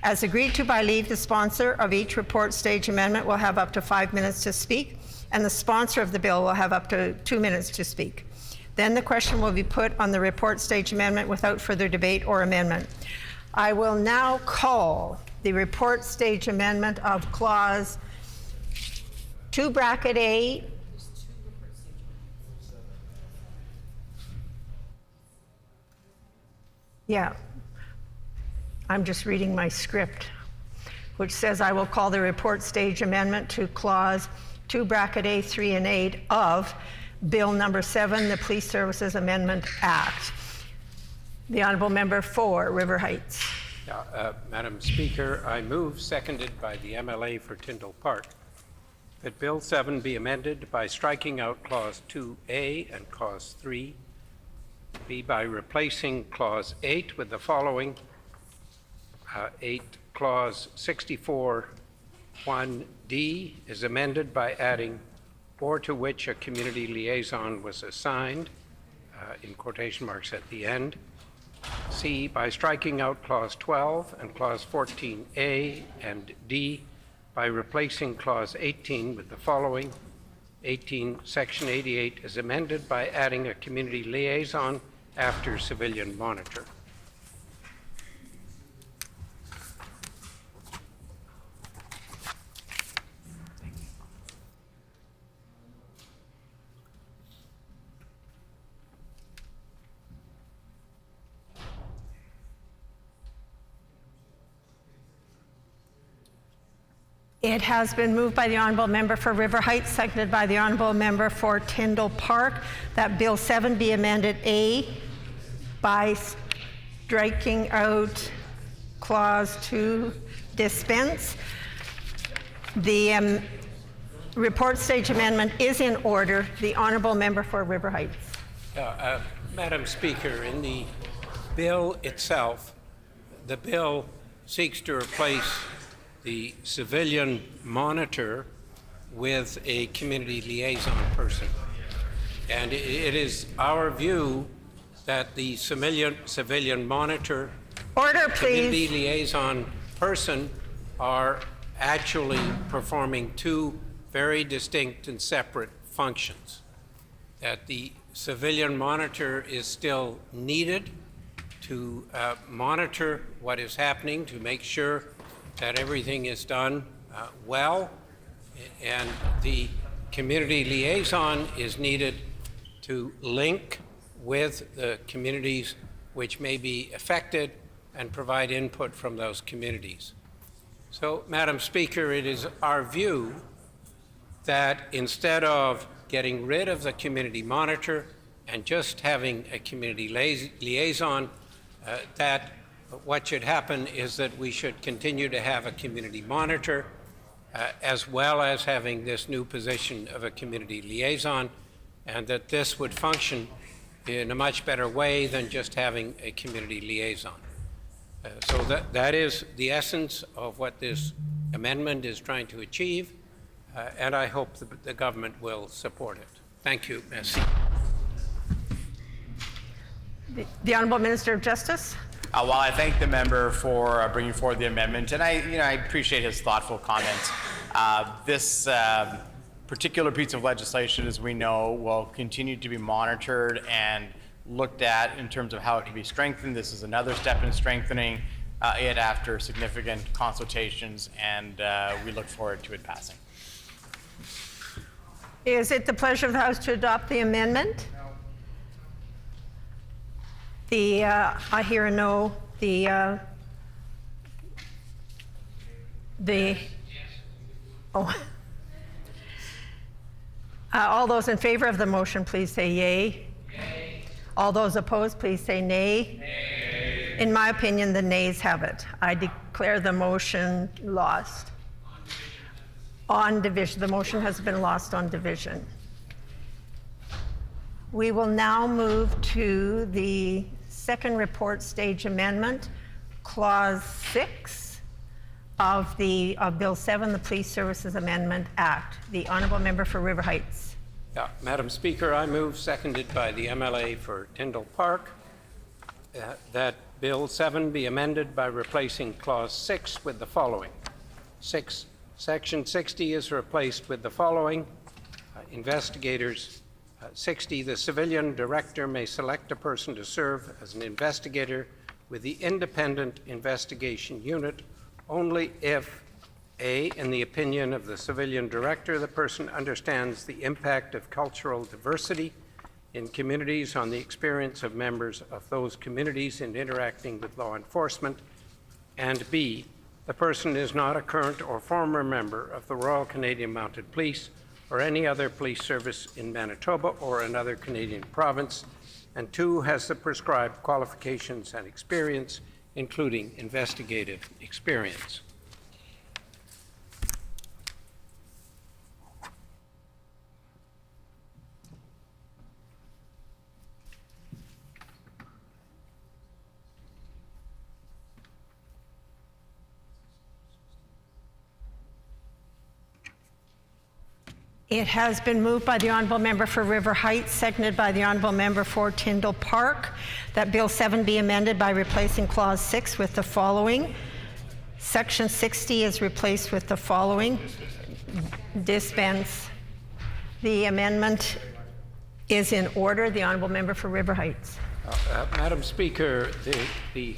As agreed to by leave, the sponsor of each report stage amendment will have up to 5 minutes to speak, and the sponsor of the bill will have up to 2 minutes to speak. Then the question will be put on the report stage amendment without further debate or amendment. I will now call the report stage amendment of clause 2(a). Yeah, I'm just reading my script, which says I will call the report stage amendment to clause 2(a), 3 and 8 of Bill number 7, the Police Services Amendment Act. The Honourable Member for River Heights. Madam Speaker, I move, seconded by the MLA for Tyndall Park, that Bill 7 be amended by striking out Clause 2A and Clause 3, B by replacing Clause 8 with the following. 8 Clause 64(1)D is amended by adding or to which a community liaison was assigned, in quotation marks at the end. C, by striking out Clause 12 and Clause 14A, and D, by replacing Clause 18 with the following. 18, Section 88 is amended by adding a community liaison after civilian monitor. It has been moved by the Honourable Member for River Heights, seconded by the Honourable Member for Tyndall Park, that Bill 7 be amended A by striking out Clause 2 dispense. The report stage amendment is in order. The Honourable Member for River Heights. Madam Speaker, in the bill itself, the bill seeks to replace the civilian monitor with a community liaison person. And it is our view that the civilian monitor Order, community please. Liaison person are actually performing two very distinct and separate functions. That the civilian monitor is still needed to monitor what is happening, to make sure that everything is done well, and the community liaison is needed to link with the communities which may be affected and provide input from those communities. So, Madam Speaker, it is our view that instead of getting rid of the community monitor and just having a community liaison, that what should happen is that we should continue to have a community monitor as well as having this new position of a community liaison, and that this would function in a much better way than just having a community liaison. So that is the essence of what this amendment is trying to achieve, and I hope the government will support it. Thank you. Merci. The Honourable Minister of Justice. Well, I thank the member for bringing forward the amendment, and I appreciate his thoughtful comments. This particular piece of legislation, as we know, will continue to be monitored and looked at in terms of how it can be strengthened. This is another step in strengthening it after significant consultations, and we look forward to it passing. Is it the pleasure of the House to adopt the amendment? I hear a no. All those in favor of the motion, please say yay. Yay. All those opposed, please say nay. Nay. In my opinion, the nays have it. I declare the motion lost. On division. The motion has been lost on division. We will now move to the second report stage amendment, Clause 6 of Bill 7, the Police Services Amendment Act. The Honourable Member for River Heights. Madam Speaker, I move, seconded by the MLA for Tyndall Park, that Bill 7 be amended by replacing Clause 6 with the following. Section 60 is replaced with the following. Investigators. 60, the civilian director may select a person to serve as an investigator with the independent investigation unit only if, A, in the opinion of the civilian director, the person understands the impact of cultural diversity in communities on the experience of members of those communities in interacting with law enforcement, and B, the person is not a current or former member of the Royal Canadian Mounted Police or any other police service in Manitoba or another Canadian province, and 2, has the prescribed qualifications and experience, including investigative experience. It has been moved by the Honourable Member for River Heights, seconded by the Honourable Member for Tyndall Park, that Bill 7 be amended by replacing Clause 6 with the following. Section 60 is replaced with the following. Dispense. The amendment is in order. The Honourable Member for River Heights. Madam Speaker, the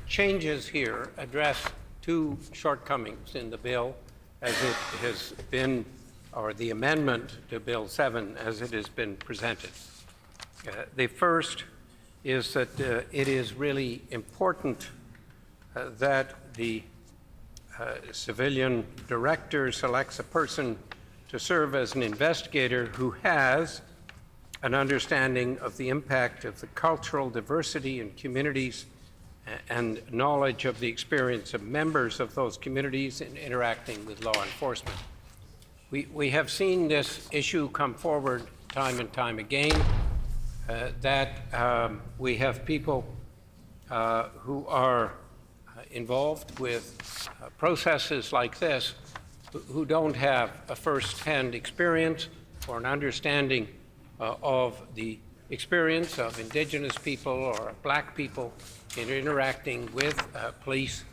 changes here address 2 shortcomings in the bill as it has been, or the amendment to Bill 7 as it has been presented. The first is that it is really important that the civilian director selects a person to serve as an investigator who has an understanding of the impact of the cultural diversity in communities and knowledge of the experience of members of those communities in interacting with law enforcement. We have seen this issue come forward time and time again, that we have people who are involved with processes like this who don't have a first-hand experience or an understanding of the experience of Indigenous people or Black people in interacting with police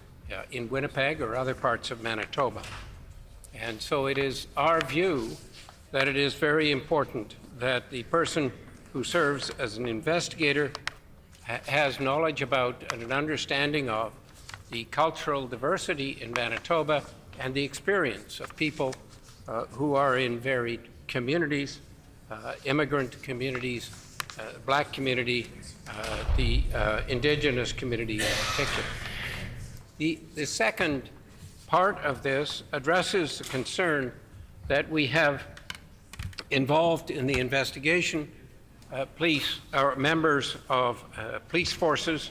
in Winnipeg or other parts of Manitoba. And so it is our view that it is very important that the person who serves as an investigator has knowledge about and an understanding of the cultural diversity in Manitoba and the experience of people who are in varied communities, immigrant communities, Black community, the Indigenous community in particular. The second part of this addresses the concern that we have involved in the investigation police or members of police forces,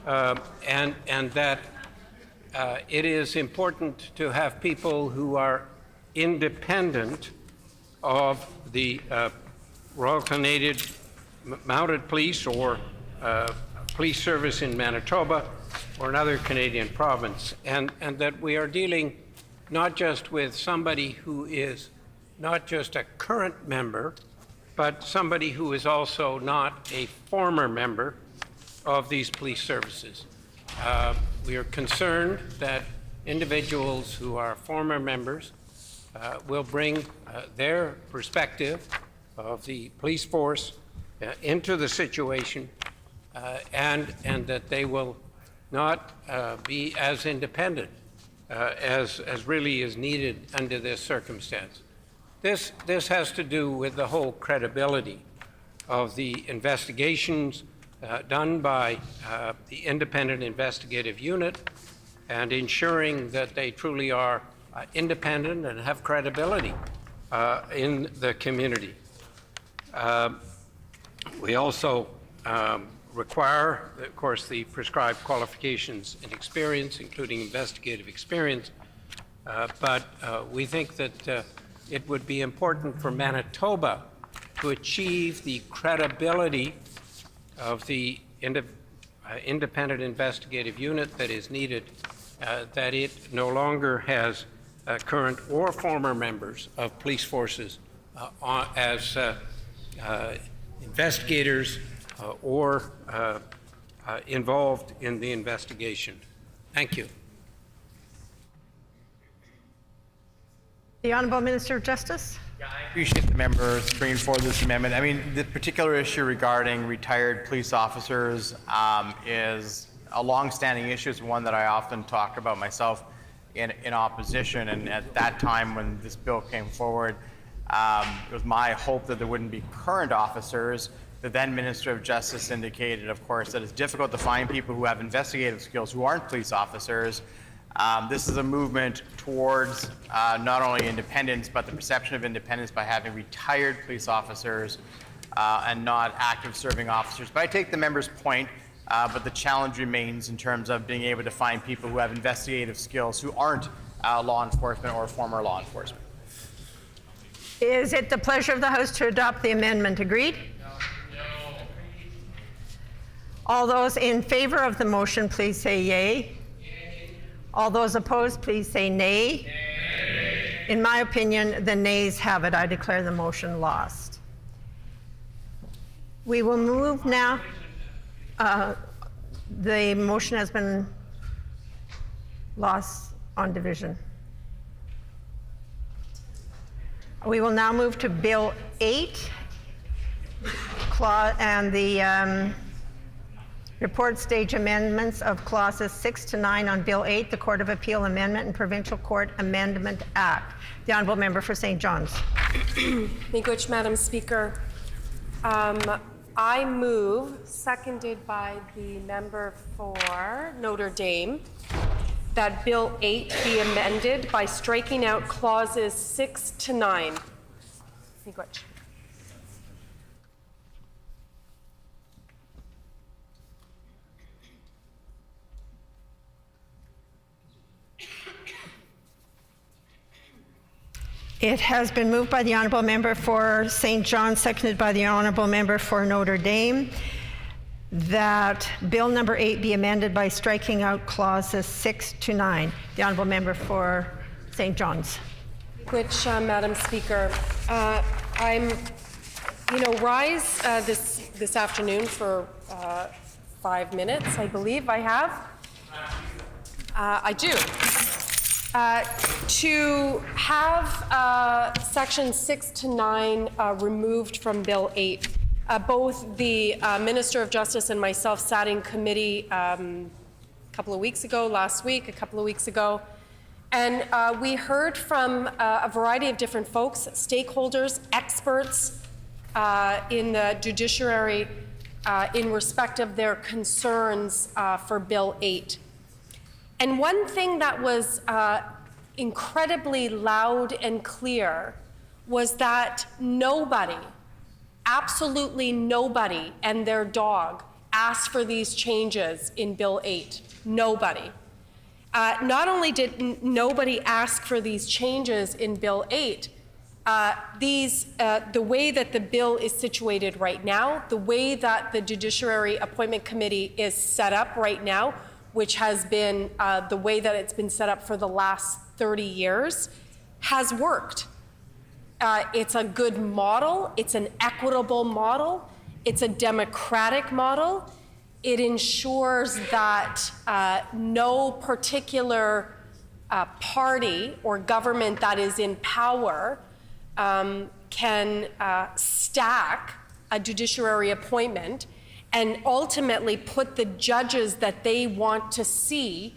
and that it is important to have people who are independent of the Royal Canadian Mounted Police or police service in Manitoba or another Canadian province, and that we are dealing not just with somebody who is not just a current member, but somebody who is also not a former member of these police services. We are concerned that individuals who are former members will bring their perspective of the police force into the situation, and that they will not be as independent as really is needed under this circumstance. This has to do with the whole credibility of the investigations done by the independent investigative unit and ensuring that they truly are independent and have credibility in the community. We also require, of course, the prescribed qualifications and experience, including investigative experience, but we think that it would be important for Manitoba to achieve the credibility of the independent investigative unit that is needed, that it no longer has current or former members of police forces as investigators or involved in the investigation. Thank you. The Honourable Minister of Justice. I appreciate the members bringing forward this amendment. I mean, the particular issue regarding retired police officers is a long-standing issue. It's one that I often talk about myself in opposition. And at that time, when this bill came forward, it was my hope that there wouldn't be current officers. The then Minister of Justice indicated, of course, that it's difficult to find people who have investigative skills who aren't police officers. This is a movement towards not only independence, but the perception of independence by having retired police officers and not active serving officers. But I take the member's point, but the challenge remains in terms of being able to find people who have investigative skills who aren't law enforcement or former law enforcement. Is it the pleasure of the House to adopt the amendment? Agreed? No. All those in favor of the motion, please say yay. All those opposed, please say nay. Nay. In my opinion, the nays have it. I declare the motion lost. We will move now. The motion has been lost on division. We will now move to Bill 8 and the report stage amendments of clauses 6 to 9 on Bill 8, the Court of Appeal Amendment and Provincial Court Amendment Act. The Honourable Member for St. John's. Miigwech, Madam Speaker. I move, seconded by the member for Notre Dame, that Bill 8 be amended by striking out clauses 6 to 9. Miigwech. It has been moved by the Honourable Member for St. John, seconded by the Honourable Member for Notre Dame, that Bill number 8 be amended by striking out clauses 6 to 9. The Honourable Member for St. John's. Which, Madam Speaker, I'm, rise this afternoon for 5 minutes, I believe I have. I do. To have Section 6 to 9 removed from Bill 8. Both the Minister of Justice and myself sat in committee a couple of weeks ago, a couple of weeks ago, and we heard from a variety of different folks, stakeholders, experts in the judiciary in respect of their concerns for Bill 8. And one thing that was incredibly loud and clear was that nobody, absolutely nobody, and their dog asked for these changes in Bill 8. Nobody. Not only did nobody ask for these changes in Bill 8, the way that the bill is situated right now, the way that the Judiciary Appointment Committee is set up right now, which has been the way that it's been set up for the last 30 years, has worked. It's a good model. It's an equitable model. It's a democratic model. It ensures that no particular party or government that is in power can stack a judiciary appointment and ultimately put the judges that they want to see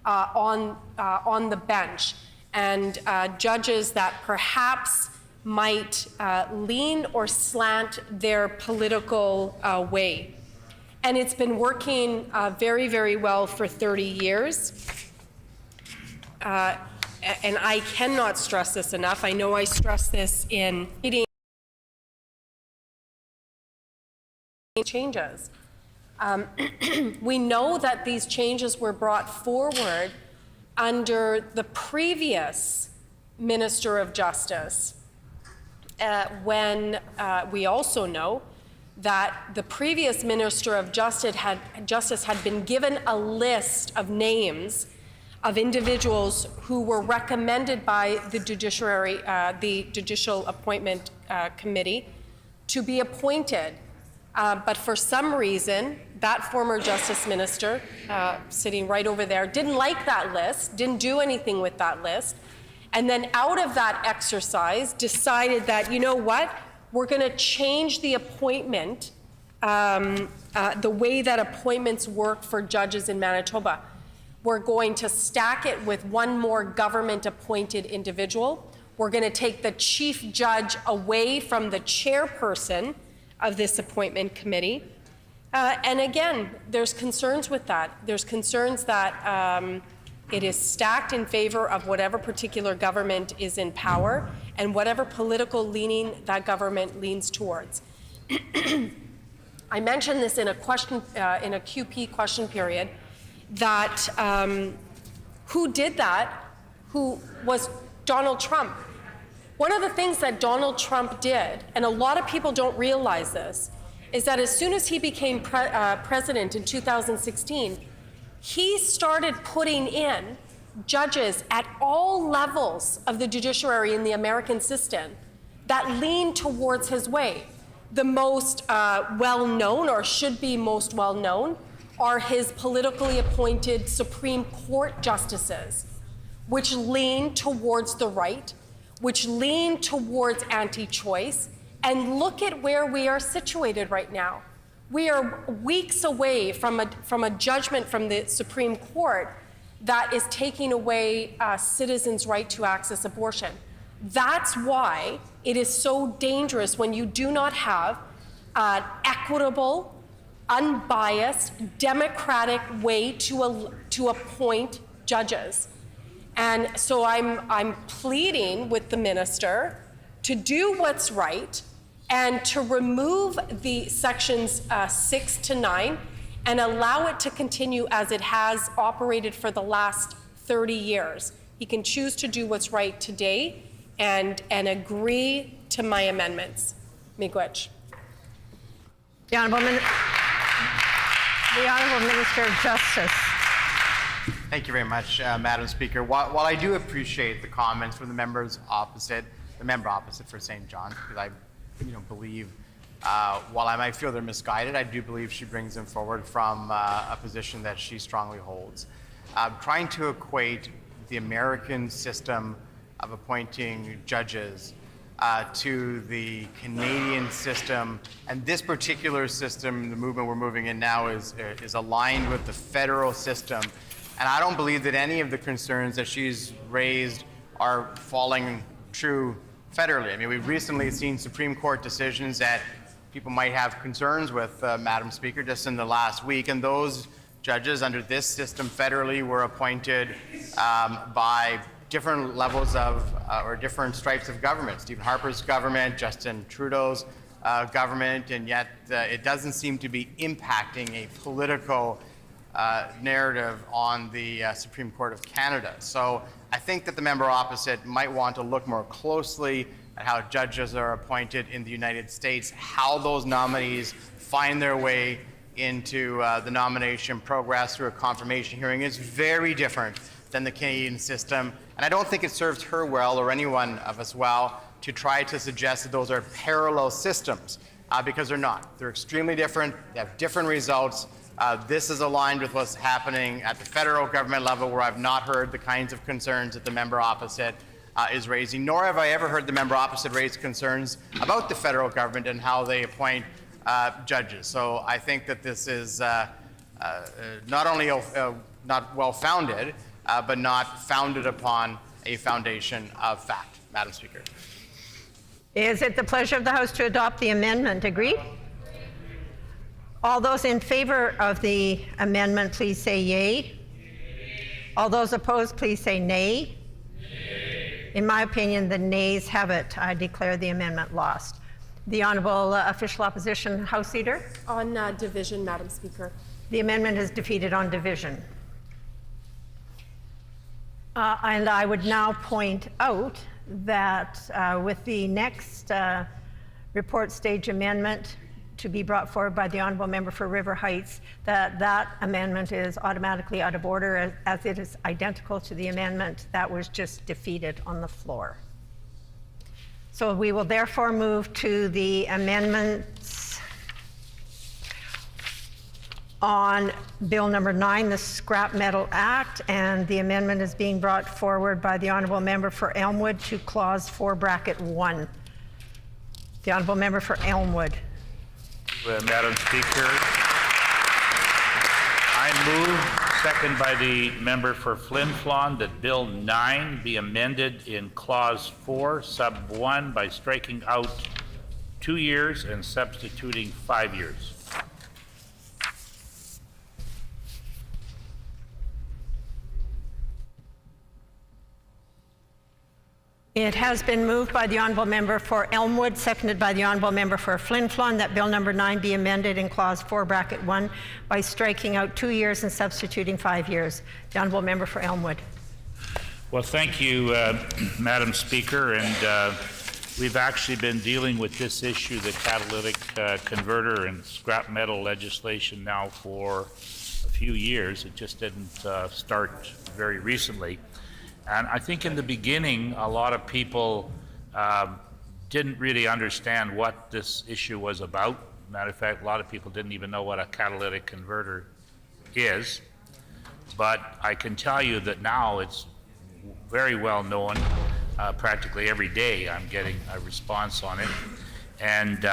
on the bench, and judges that perhaps might lean or slant their political way. And it's been working very, very well for 30 years. And I cannot stress this enough. I know I stress this in meetings. Changes. We know that these changes were brought forward under the previous Minister of Justice, when we also know that the previous Minister of Justice had been given a list of names of individuals who were recommended by the Judicial Appointment Committee to be appointed But for some reason, that former justice minister, sitting right over there, didn't like that list, didn't do anything with that list, and then out of that exercise decided that, you know what, we're going to change the appointment, the way that appointments work for judges in Manitoba. We're going to stack it with one more government-appointed individual. We're going to take the chief judge away from the chairperson of this appointment committee. And again, there's concerns with that. There's concerns that it is stacked in favor of whatever particular government is in power and whatever political leaning that government leans towards. I mentioned this in a question, in a QP question period, that who did that? Who was Donald Trump? One of the things that Donald Trump did, and a lot of people don't realize this, is that as soon as he became president in 2016, he started putting in judges at all levels of the judiciary in the American system that lean towards his way. The most well-known, or should be most well-known, are his politically appointed Supreme Court justices, which lean towards the right, which lean towards anti-choice. And look at where we are situated right now. We are weeks away from a judgment from the Supreme Court that is taking away citizens' right to access abortion. That's why it is so dangerous when you do not have an equitable, unbiased, democratic way to appoint judges. And so I'm pleading with the minister to do what's right and to remove the sections 6 to 9 and allow it to continue as it has operated for the last 30 years. He can choose to do what's right today and agree to my amendments. Miigwech. The Honourable Minister of Justice. Thank you very much, Madam Speaker. While I do appreciate the comments from the member opposite for St. John, because I believe, while I might feel they're misguided, I do believe she brings them forward from a position that she strongly holds. Trying to equate the American system of appointing judges to the Canadian system, and this particular system, the movement we're moving in now, is aligned with the federal system. And I don't believe that any of the concerns that she's raised are falling true federally. I mean, we've recently seen Supreme Court decisions that people might have concerns with, Madam Speaker, just in the last week, and those judges under this system federally were appointed by different levels of, or different stripes of government. Stephen Harper's government, Justin Trudeau's government, and yet it doesn't seem to be impacting a political narrative on the Supreme Court of Canada. So I think that the member opposite might want to look more closely at how judges are appointed in the United States, how those nominees find their way into the nomination progress through a confirmation hearing is very different than the Canadian system. And I don't think it serves her well, or anyone of us well, to try to suggest that those are parallel systems, because they're not. They're extremely different. They have different results. This is aligned with what's happening at the federal government level, where I've not heard the kinds of concerns that the member opposite is raising, nor have I ever heard the member opposite raise concerns about the federal government and how they appoint judges. So I think that this is not only not well-founded, but not founded upon a foundation of fact. Madam Speaker. Is it the pleasure of the House to adopt the amendment? Agreed? All those in favor of the amendment, please say yea. All those opposed, please say nay. In my opinion, the nays have it. I declare the amendment lost. The Honourable Official Opposition House Leader. On division, Madam Speaker. The amendment is defeated on division. And I would now point out that with the next report stage amendment to be brought forward by the Honourable Member for River Heights, that amendment is automatically out of order as it is identical to the amendment that was just defeated on the floor. So we will therefore move to the amendments on Bill number 9, the Scrap Metal Act, and the amendment is being brought forward by the Honourable Member for Elmwood to Clause 4, Bracket 1. The Honourable Member for Elmwood. Madam Speaker, I move, second by the member for Flin Flon, that Bill 9 be amended in Clause 4, Sub 1 by striking out 2 years and substituting 5 years. It has been moved by the Honourable Member for Elmwood, seconded by the Honourable Member for Flin Flon, that Bill number 9 be amended in Clause 4, Bracket 1 by striking out 2 years and substituting 5 years. The Honourable Member for Elmwood. Well, thank you, Madam Speaker, and we've actually been dealing with this issue, the catalytic converter and scrap metal legislation now for a few years. It just didn't start very recently. And I think in the beginning, a lot of people didn't really understand what this issue was about. Matter of fact, a lot of people didn't even know what a catalytic converter is. But I can tell you that now it's very well known. Practically every day I'm getting a response on it. And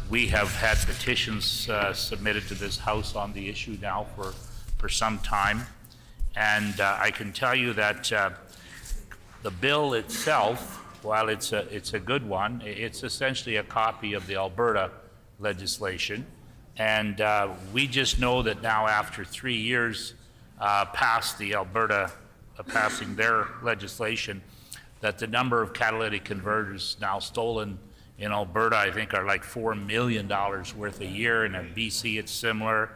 we have had petitions submitted to this House on the issue now for some time. And I can tell you that the bill itself, while it's a good one, it's essentially a copy of the Alberta legislation. And we just know that now, after 3 years past the Alberta passing their legislation, that the number of catalytic converters now stolen in Alberta, I think, are like $4 million worth a year, and in BC it's similar.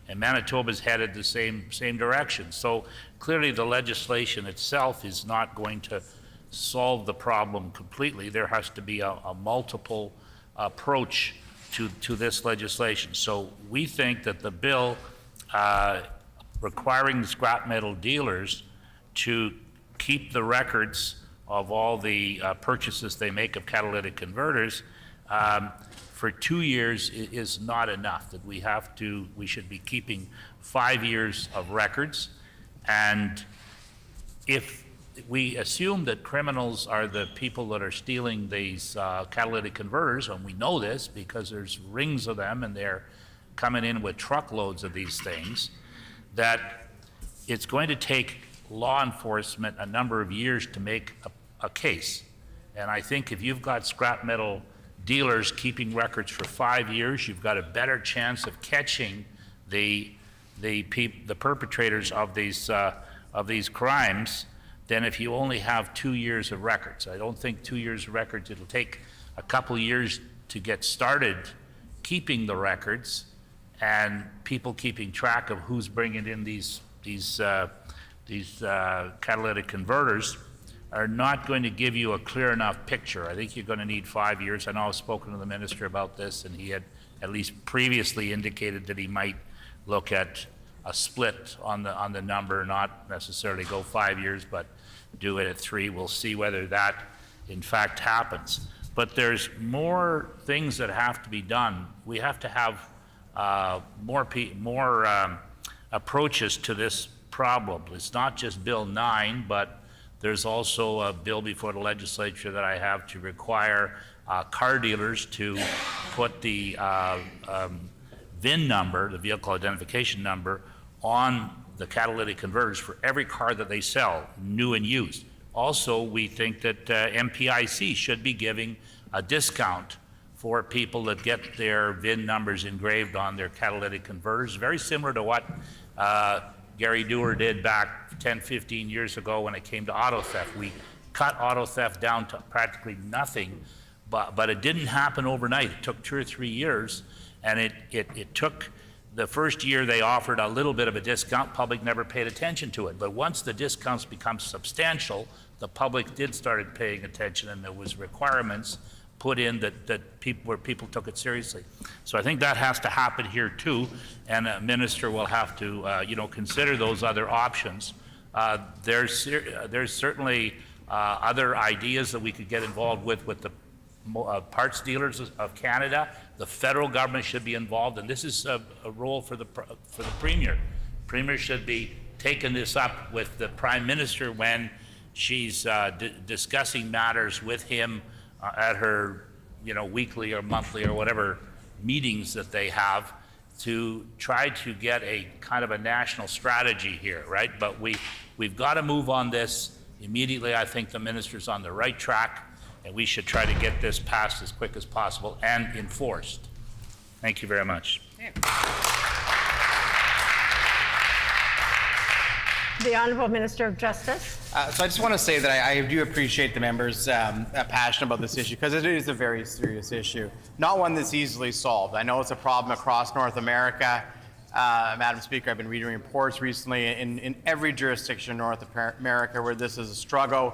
And Manitoba's headed the same direction. So clearly the legislation itself is not going to solve the problem completely. There has to be a multiple approach to this legislation. So we think that the bill requiring the scrap metal dealers to keep the records of all the purchases they make of catalytic converters for 2 years is not enough, that we should be keeping 5 years of records. And if we assume that criminals are the people that are stealing these catalytic converters, and we know this because there's rings of them and they're coming in with truckloads of these things, that it's going to take law enforcement a number of years to make a case. And I think if you've got scrap metal dealers keeping records for 5 years, you've got a better chance of catching the perpetrators of these crimes than if you only have 2 years of records. I don't think 2 years of records. It'll take a couple years to get started keeping the records and people keeping track of who's bringing in these catalytic converters are not going to give you a clear enough picture. I think you're going to need 5 years. I know I've spoken to the minister about this, and he had at least previously indicated that he might look at a split on the number, not necessarily go 5 years, but do it at 3. We'll see whether that in fact happens. But there's more things that have to be done. We have to have more approaches to this problem. It's not just Bill 9, but there's also a bill before the legislature that I have to require car dealers to put the VIN number, the vehicle identification number, on the catalytic converters for every car that they sell, new and used. Also, we think that MPIC should be giving a discount for people that get their VIN numbers engraved on their catalytic converters, very similar to what Gary Dewar did back 10, 15 years ago when it came to auto theft. We cut auto theft down to practically nothing, but it didn't happen overnight. It took 2 or 3 years, and it took the first year they offered a little bit of a discount. Public never paid attention to it. But once the discounts become substantial, the public did started paying attention, and there was requirements put in that people took it seriously. So I think that has to happen here too, and a minister will have to consider those other options. There's certainly other ideas that we could get involved with the Parts Dealers of Canada. The federal government should be involved, and this is a role for the Premier. Premier should be taking this up with the Prime Minister when she's discussing matters with him at her, weekly or monthly or whatever meetings that they have, to try to get a kind of a national strategy here, right? But we've got to move on this immediately. I think the minister's on the right track, and we should try to get this passed as quick as possible and enforced. Thank you very much. The Honourable Minister of Justice. So I just want to say that I do appreciate the members' passion about this issue, because it is a very serious issue, not one that's easily solved. I know it's a problem across North America. Madam Speaker, I've been reading reports recently in every jurisdiction in North America where this is a struggle.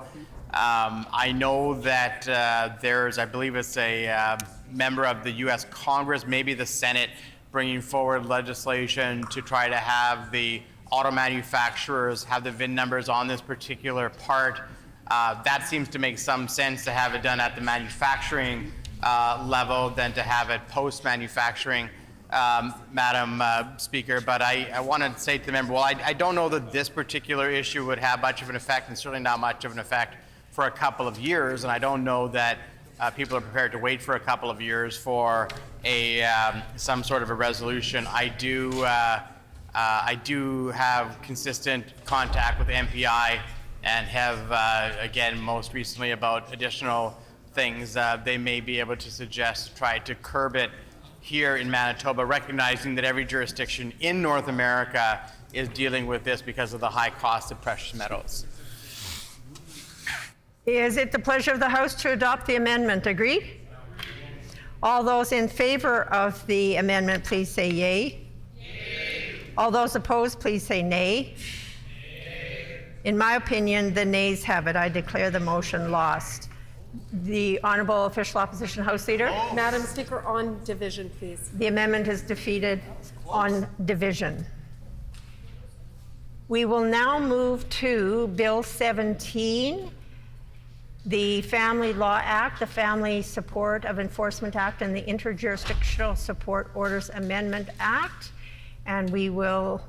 I know that there's, I believe it's a member of the U.S. Congress, maybe the Senate, bringing forward legislation to try to have the auto manufacturers have the VIN numbers on this particular part. That seems to make some sense, to have it done at the manufacturing level than to have it post-manufacturing, Madam Speaker. But I want to say to the member, well, I don't know that this particular issue would have much of an effect, and certainly not much of an effect for a couple of years, and I don't know that people are prepared to wait for a couple of years for some sort of a resolution. I do have consistent contact with MPI, and have, again, most recently about additional things they may be able to suggest to try to curb it here in Manitoba, recognizing that every jurisdiction in North America is dealing with this because of the high cost of precious metals. Is it the pleasure of the House to adopt the amendment? Agreed? All those in favor of the amendment, please say yea. All those opposed, please say nay. In my opinion, the nays have it. I declare the motion lost. The Honourable Official Opposition House Leader. Madam Speaker, on division, please. The amendment is defeated on division. We will now move to Bill 17, the Family Law Act, the Family Support of Enforcement Act, and the Interjurisdictional Support Orders Amendment Act. And we will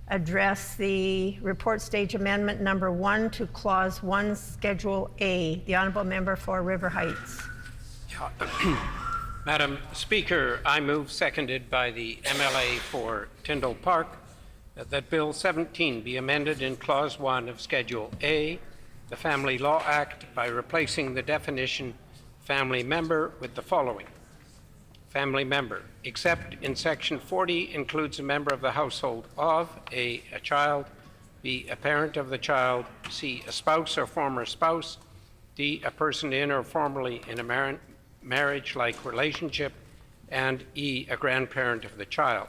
address the report stage amendment number 1 to clause 1, Schedule A. The Honourable Member for River Heights. Madam Speaker, I move, seconded by the MLA for Tyndall Park, that Bill 17 be amended in clause 1 of Schedule A, the Family Law Act, by replacing the definition family member with the following. Family member, except in section 40, includes a member of the household of a child, B, a parent of the child, C, a spouse or former spouse, D, a person in or formerly in a marriage-like relationship, and E, a grandparent of the child,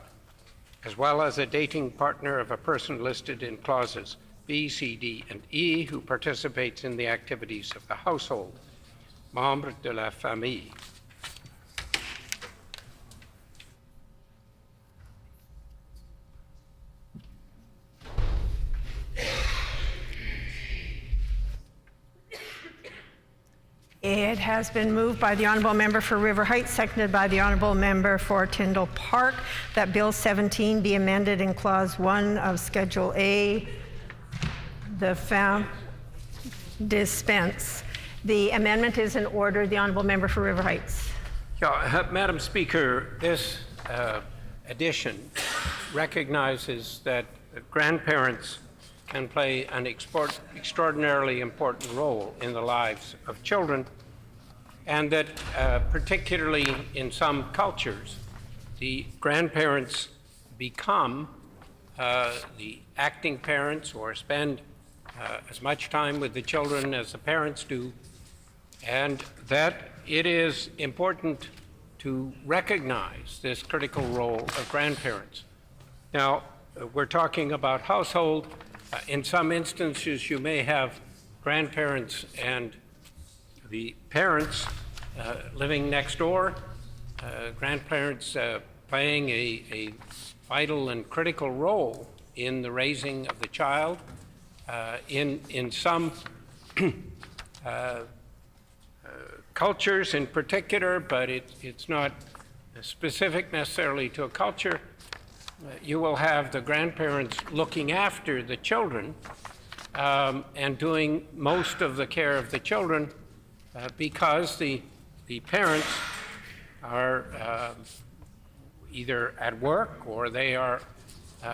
as well as a dating partner of a person listed in clauses B, C, D, and E, who participates in the activities of the household, membre de la famille. It has been moved by the Honourable Member for River Heights, seconded by the Honourable Member for Tyndall Park, that Bill 17 be amended in Clause 1 of Schedule A, the dispense. The amendment is in order. The Honourable Member for River Heights. Yeah, Madam Speaker, this addition recognizes that grandparents can play an extraordinarily important role in the lives of children, and that particularly in some cultures, the grandparents become the acting parents or spend as much time with the children as the parents do, and that it is important to recognize this critical role of grandparents. Now, we're talking about household. In some instances, you may have grandparents and the parents living next door, grandparents playing a vital and critical role in the raising of the child. In some cultures in particular, but it's not specific necessarily to a culture. You will have the grandparents looking after the children and doing most of the care of the children because the parents are either at work or they are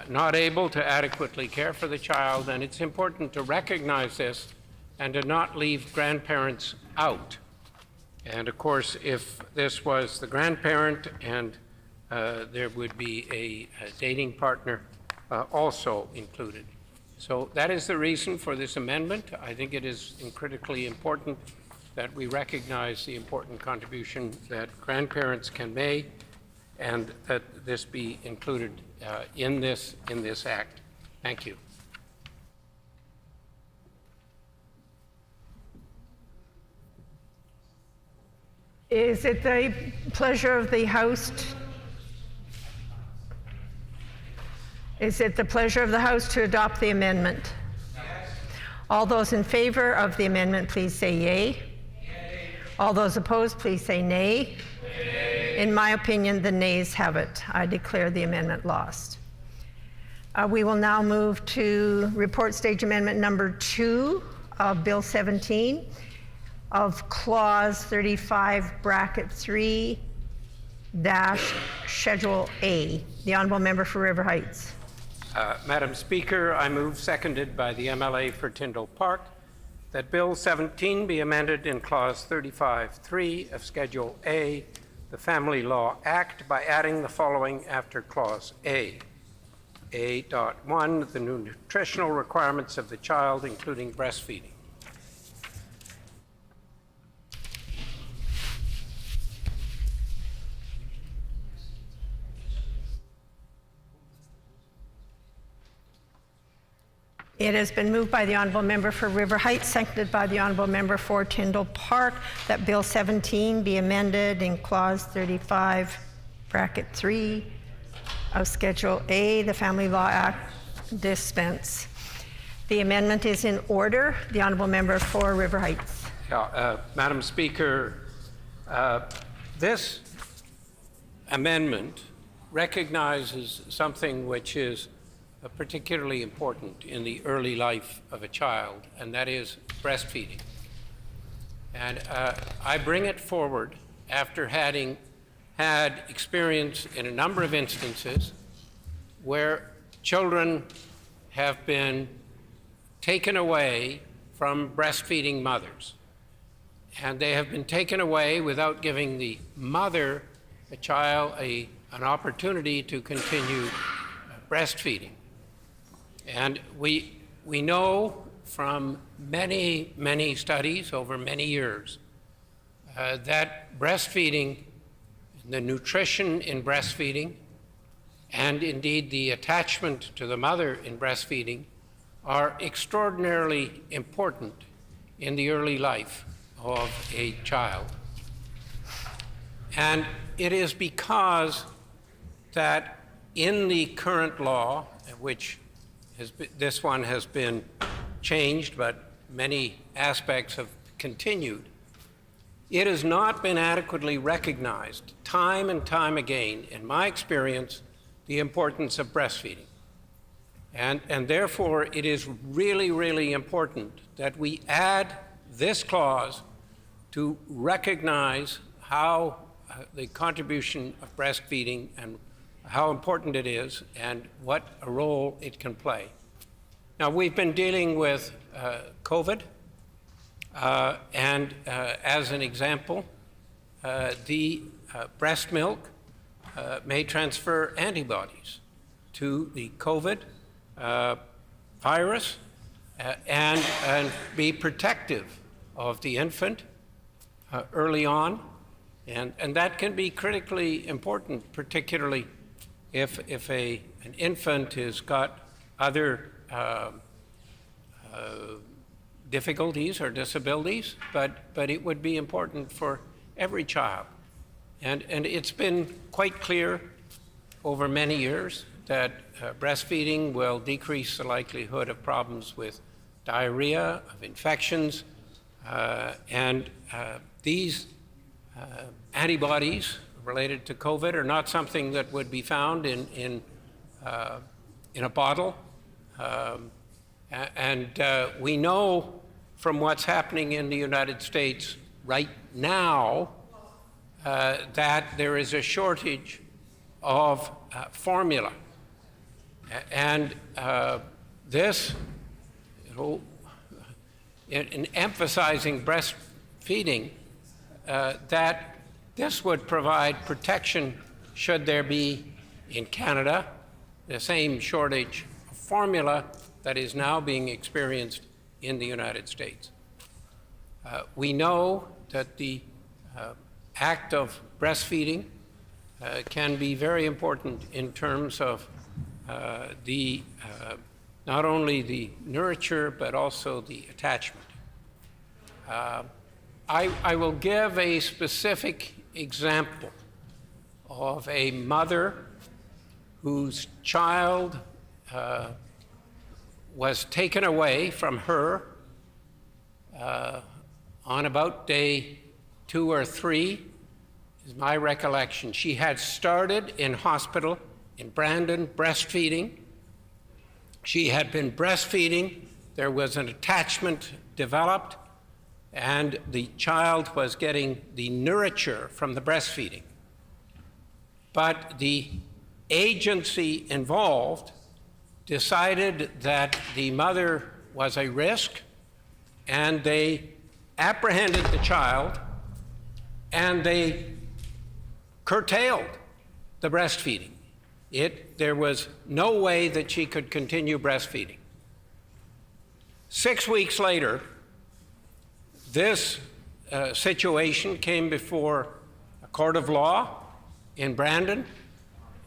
not able to adequately care for the child, and it's important to recognize this and to not leave grandparents out. And of course, if this was the grandparent and there would be a dating partner also included. So that is the reason for this amendment. I think it is critically important that we recognize the important contribution that grandparents can make and that this be included in this act. Thank you. Is it the pleasure of the House? Is it the pleasure of the House to adopt the amendment? Yes. All those in favor of the amendment, please say yea. Yea. All those opposed, please say nay. Nay. In my opinion, the nays have it. I declare the amendment lost. We will now move to report stage amendment number 2 of Bill 17 of clause 35 bracket 3 dash schedule A. The honourable member for River Heights. Madam Speaker, I move, seconded by the MLA for Tyndall Park, that Bill 17 be amended in clause 35.3 of Schedule A, the Family Law Act, by adding the following after clause A. A.1, the nutritional requirements of the child, including breastfeeding. It has been moved by the honourable member for River Heights, seconded by the honourable member for Tyndall Park, that Bill 17 be amended in clause 35 bracket 3 of Schedule A, the Family Law Act, dispense. The amendment is in order. The honourable member for River Heights. Madam Speaker, this amendment recognizes something which is particularly important in the early life of a child, and that is breastfeeding. And I bring it forward after having had experience in a number of instances where children have been taken away from breastfeeding mothers. And they have been taken away without giving the mother, a child, an opportunity to continue breastfeeding. And we know from many, many studies over many years that breastfeeding, the nutrition in breastfeeding, and indeed the attachment to the mother in breastfeeding are extraordinarily important in the early life of a child. And it is because that in the current law, which this one has been changed, but many aspects have continued, it has not been adequately recognized time and time again, in my experience, the importance of breastfeeding. And therefore, it is really, really important that we add this clause to recognize how the contribution of breastfeeding and how important it is and what a role it can play. Now, we've been dealing with COVID, and as an example, the breast milk may transfer antibodies to the COVID virus and be protective of the infant early on. And that can be critically important, particularly if an infant has got other difficulties or disabilities, but it would be important for every child. And it's been quite clear over many years that breastfeeding will decrease the likelihood of problems with diarrhea, of infections, and these antibodies related to COVID are not something that would be found in a bottle. We know from what's happening in the United States right now that there is a shortage of formula. And this, in emphasizing breastfeeding, that this would provide protection should there be in Canada the same shortage of formula that is now being experienced in the United States. We know that the act of breastfeeding can be very important in terms of not only the nurture but also the attachment. I will give a specific example of a mother whose child was taken away from her on about day 2 or 3, is my recollection. She had started in hospital in Brandon breastfeeding. She had been breastfeeding. There was an attachment developed, and the child was getting the nurture from the breastfeeding. But the agency involved decided that the mother was a risk, and they apprehended the child, and they curtailed the breastfeeding. There was no way that she could continue breastfeeding. 6 weeks later, this situation came before a court of law in Brandon,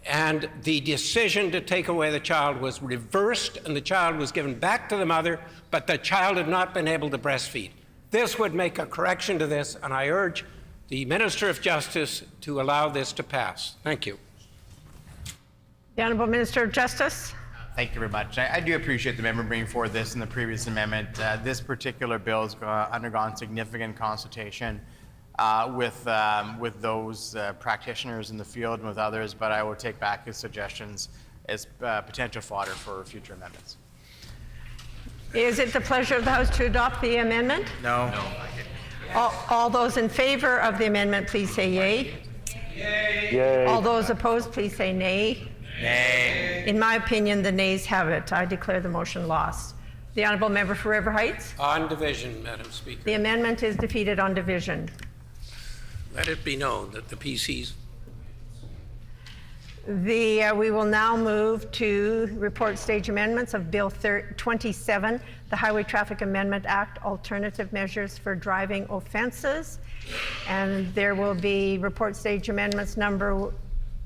and the decision to take away the child was reversed, and the child was given back to the mother, but the child had not been able to breastfeed. This would make a correction to this, and I urge the Minister of Justice to allow this to pass. Thank you. The Honourable Minister of Justice. Thank you very much. I do appreciate the member bringing forward this and the previous amendment. This particular bill has undergone significant consultation with those practitioners in the field and with others, but I will take back his suggestions as potential fodder for future amendments. Is it the pleasure of the House to adopt the amendment? No. All those in favor of the amendment, please say yea. Yay. All those opposed, please say nay. Nay. In my opinion, the nays have it. I declare the motion lost. The Honourable Member for River Heights. On division, Madam Speaker. The amendment is defeated on division. Let it be known that the PCs. We will now move to report stage amendments of Bill 27, the Highway Traffic Amendment Act, Alternative Measures for Driving Offences. And there will be report stage amendments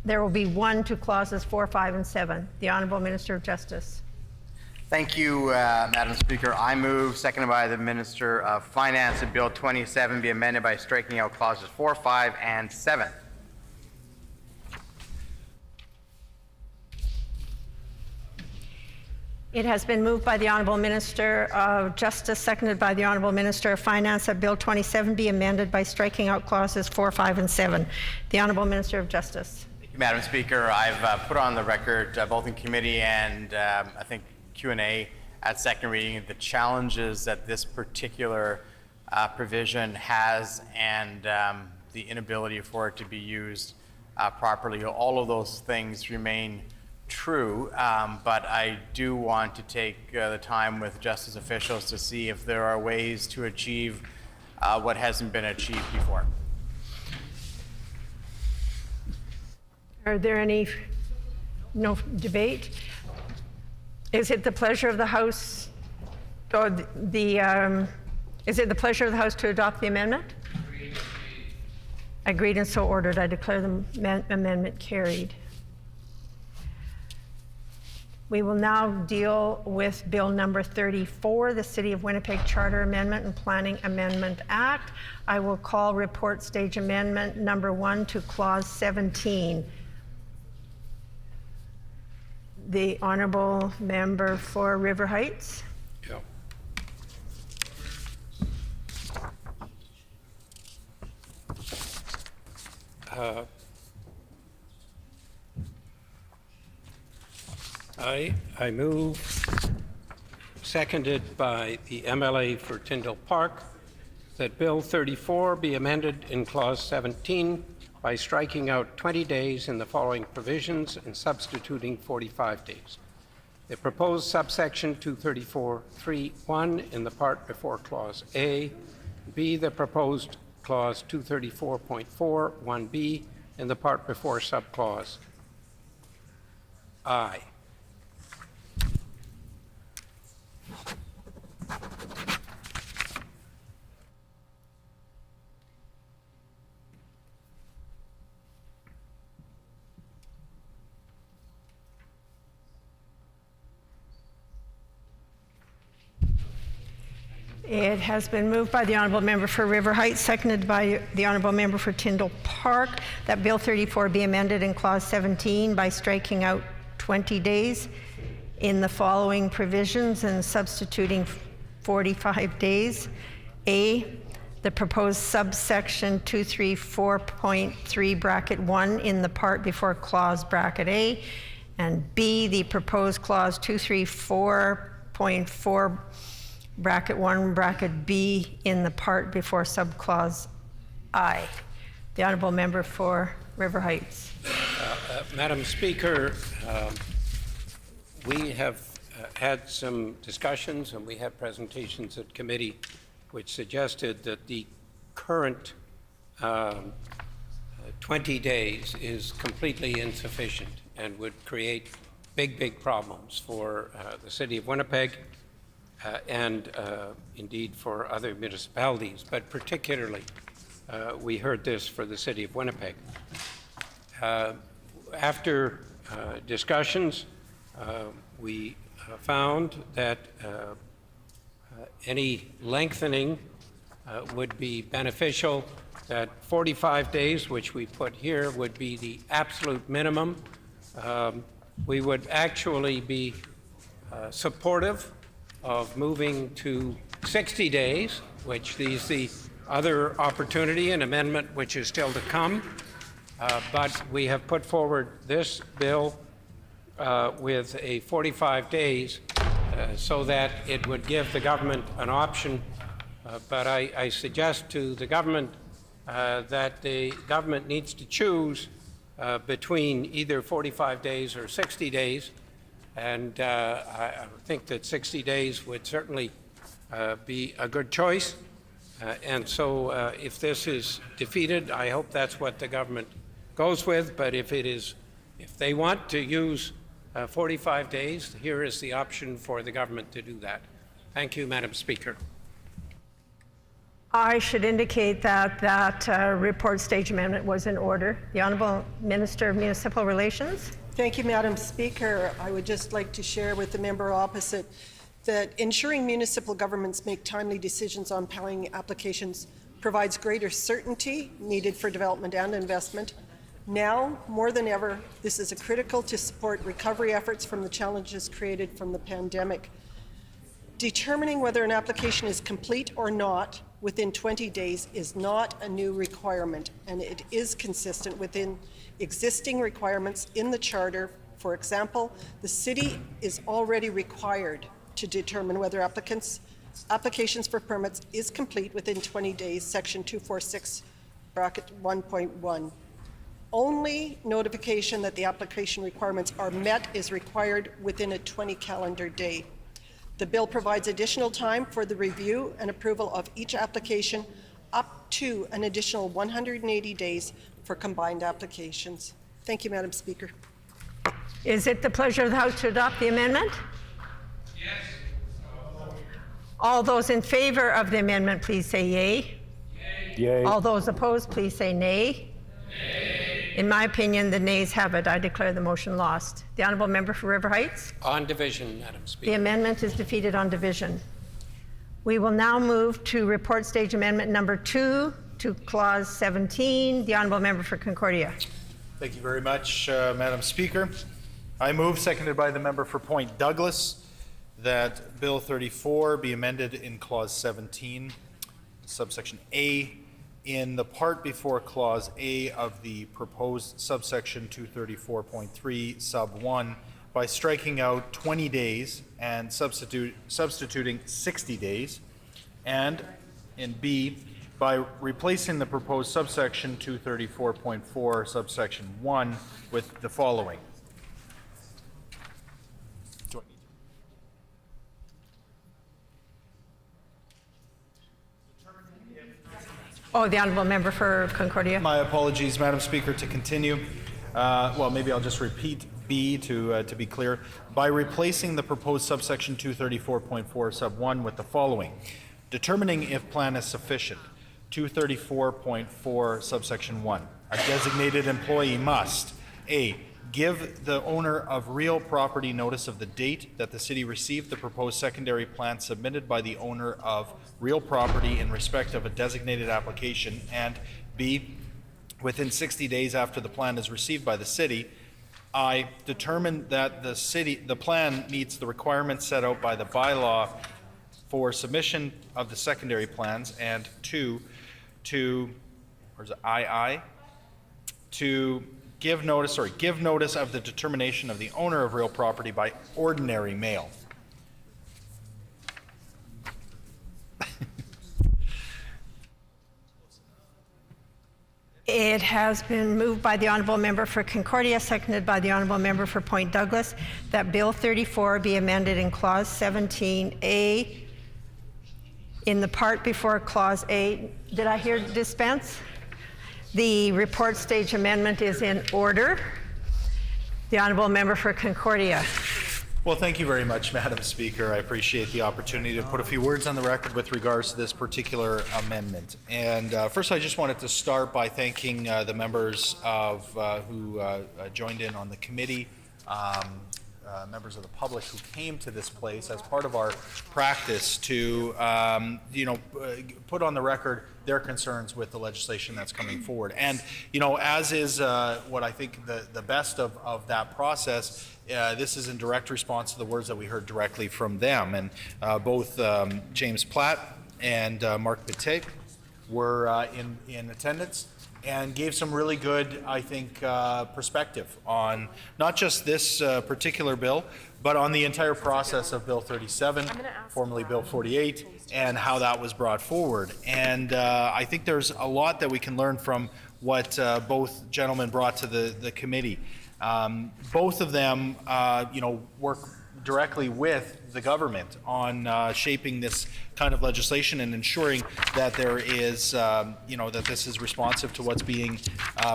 there will be 1 to clauses 4, 5, and 7. The Honourable Minister of Justice. Thank you, Madam Speaker. I move, seconded by the Minister of Finance, that Bill 27 be amended by striking out clauses 4, 5, and 7. It has been moved by the Honourable Minister of Justice, seconded by the Honourable Minister of Finance, that Bill 27 be amended by striking out clauses 4, 5, and 7. The Honourable Minister of Justice. Thank you, Madam Speaker. I've put on the record, both in committee and I think Q&A at second reading, the challenges that this particular provision has and the inability for it to be used properly. All of those things remain true, but I do want to take the time with justice officials to see if there are ways to achieve what hasn't been achieved before. Are there no debate? Is it the pleasure of the House, or is it the pleasure of the House to adopt the amendment? Agreed and so ordered. I declare the amendment carried. We will now deal with Bill number 34, the City of Winnipeg Charter Amendment and Planning Amendment Act. I will call report stage amendment number 1 to clause 17. The Honourable Member for River Heights. Yeah. I move, seconded by the MLA for Tyndall Park, that Bill 34 be amended in Clause 17 by striking out 20 days in the following provisions and substituting 45 days. The proposed subsection 234.3.1 in the part before Clause A, B, the proposed Clause 234.4.1b in the part before subclause I. It has been moved by the Honourable Member for River Heights, seconded by the Honourable Member for Tyndall Park, that Bill 34 be amended in Clause 17 by striking out 20 days in the following provisions and substituting 45 days. A, the proposed subsection 234.3 bracket 1 in the part before clause bracket A, and B, the proposed clause 234.4 bracket 1 bracket B in the part before subclause I. The Honourable Member for River Heights. Madam Speaker, we have had some discussions and we had presentations at committee which suggested that the current 20 days is completely insufficient and would create big problems for the City of Winnipeg and indeed for other municipalities, but particularly we heard this for the City of Winnipeg. After discussions, we found that any lengthening would be beneficial, that 45 days, which we put here, would be the absolute minimum. We would actually be supportive of moving to 60 days, which is the other opportunity, an amendment which is still to come. But we have put forward this bill with a 45 days so that it would give the government an option. But I suggest to the government that the government needs to choose between either 45 days or 60 days. And I think that 60 days would certainly be a good choice. And so if this is defeated, I hope that's what the government goes with. But if they want to use 45 days, here is the option for the government to do that. Thank you, Madam Speaker. I should indicate that report stage amendment was in order. The Honourable Minister of Municipal Relations. Thank you, Madam Speaker. I would just like to share with the member opposite that ensuring municipal governments make timely decisions on planning applications provides greater certainty needed for development and investment. Now, more than ever, this is critical to support recovery efforts from the challenges created from the pandemic. Determining whether an application is complete or not within 20 days is not a new requirement, and it is consistent within existing requirements in the Charter. For example, the City is already required to determine whether applications for permits is complete within 20 days, Section 246, bracket 1.1. Only notification that the application requirements are met is required within a 20 calendar day. The bill provides additional time for the review and approval of each application up to an additional 180 days for combined applications. Thank you, Madam Speaker. Is it the pleasure of the House to adopt the amendment? Yes. All those in favor of the amendment, please say yea. Yay. All those opposed, please say nay. Nay. In my opinion, the nays have it. I declare the motion lost. The Honourable Member for River Heights. On division, Madam Speaker. The amendment is defeated on division. We will now move to report stage amendment number 2 to clause 17. The Honourable Member for Concordia. Thank you very much, Madam Speaker. I move, seconded by the member for Point Douglas, that Bill 34 be amended in clause 17, subsection A, in the part before Clause A of the proposed subsection 234.3 sub 1 by striking out 20 days and substituting 60 days, and in B, by replacing the proposed subsection 234.4 subsection 1 with the following. Oh, the honourable member for Concordia. My apologies, Madam Speaker, to continue. Well, maybe I'll just repeat B to be clear. By replacing the proposed subsection 234.4 sub 1 with the following. Determining if plan is sufficient. 234.4 subsection 1. A designated employee must A. Give the owner of real property notice of the date that the city received the proposed secondary plan submitted by the owner of real property in respect of a designated application, and B. Within 60 days after the plan is received by the city, I. Determine that the plan meets the requirements set out by the bylaw for submission of the secondary plans, and 2. To give notice of the determination of the owner of real property by ordinary mail. It has been moved by the honourable member for Concordia, seconded by the honourable member for Point Douglas, that Bill 34 be amended in Clause 17A in the part before Clause A. Did I hear dispense? The report stage amendment is in order. The honourable member for Concordia. Well, thank you very much, Madam Speaker. I appreciate the opportunity to put a few words on the record with regards to this particular amendment. And first, I just wanted to start by thanking the members who joined in on the committee, members of the public who came to this place as part of our practice to, put on the record their concerns with the legislation that's coming forward. And, as is what I think the best of that process, this is in direct response to the words that we heard directly from them. And both James Platt and Mark Bittet were in attendance and gave some really good, I think, perspective on not just this particular bill, but on the entire process of Bill 37, formerly Bill 48, and how that was brought forward. And I think there's a lot that we can learn from what both gentlemen brought to the committee. Both of them, work directly with the government on shaping this kind of legislation and ensuring that there is, that this is responsive to what's being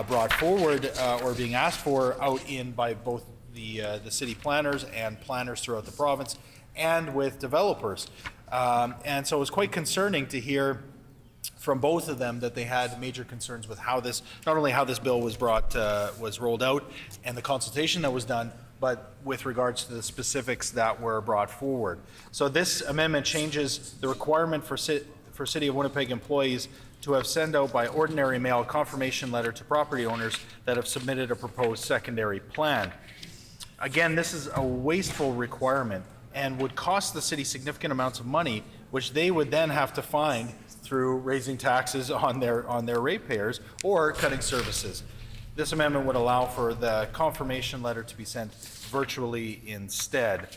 brought forward or being asked for out by both the city planners and planners throughout the province and with developers. And so it was quite concerning to hear from both of them that they had major concerns with how this, not only how this bill was was rolled out and the consultation that was done, but with regards to the specifics that were brought forward. So this amendment changes the requirement for City of Winnipeg employees to have sent out by ordinary mail a confirmation letter to property owners that have submitted a proposed secondary plan. Again, this is a wasteful requirement and would cost the city significant amounts of money, which they would then have to find through raising taxes on their ratepayers or cutting services. This amendment would allow for the confirmation letter to be sent virtually instead.